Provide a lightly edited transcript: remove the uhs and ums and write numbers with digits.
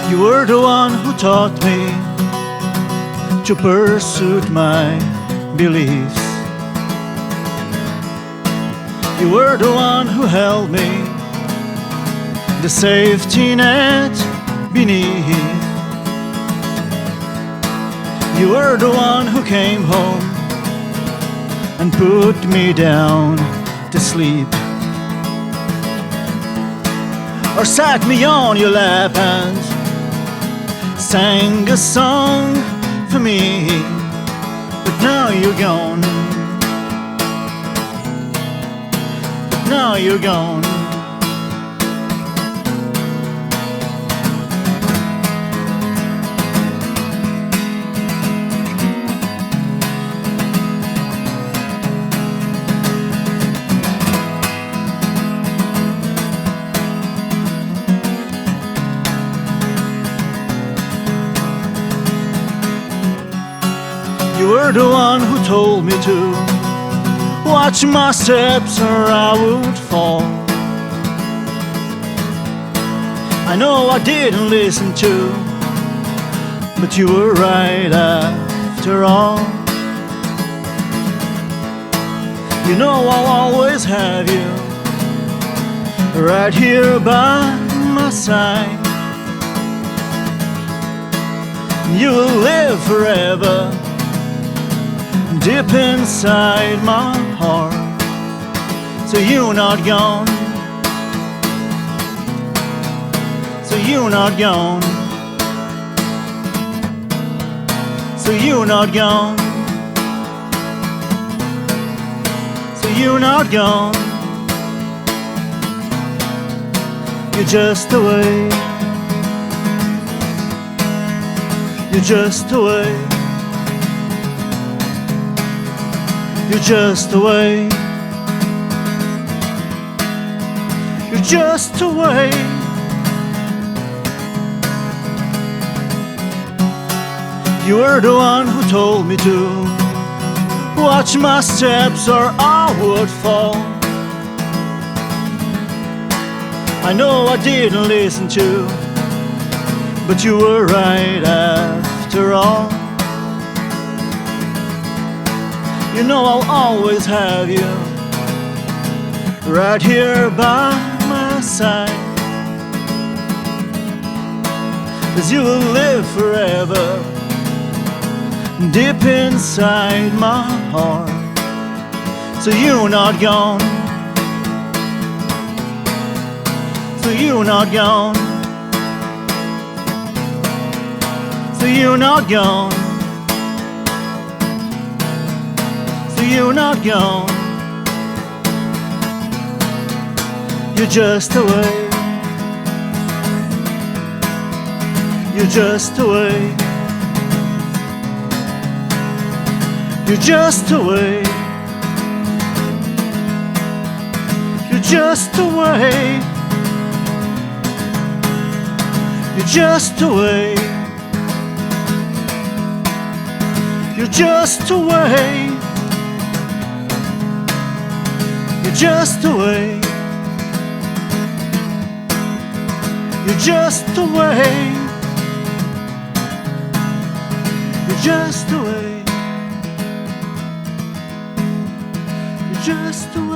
You were the one who taught me to pursue my beliefs. You were the one who held me, the safety net beneath. You were the one who came home and put me down to sleep, or sat me on your lap and sang a song for me. But now you're gone. But now you're gone. You were the one who told me to watch my steps or I would fall. I know I didn't listen to, but you were right after all. You know I'll always have you right here by my side. You will live forever deep inside my heart. So you're not gone. So you're not gone. So you're not gone. So you're not gone. You're just away. You're just away. You're just away. You're just away. You were the one who told me to watch my steps or I would fall. I know I didn't listen to, but you were right after all. You know I'll always have you right here by my side, 'cause you will live forever deep inside my heart. So you're not gone. So you're not gone. So you're not gone. You're not gone. You're just away. You're just away. You're just away. You're just away. You're just away. You're just away. You're just away. You're just away. You're just away. You're just away.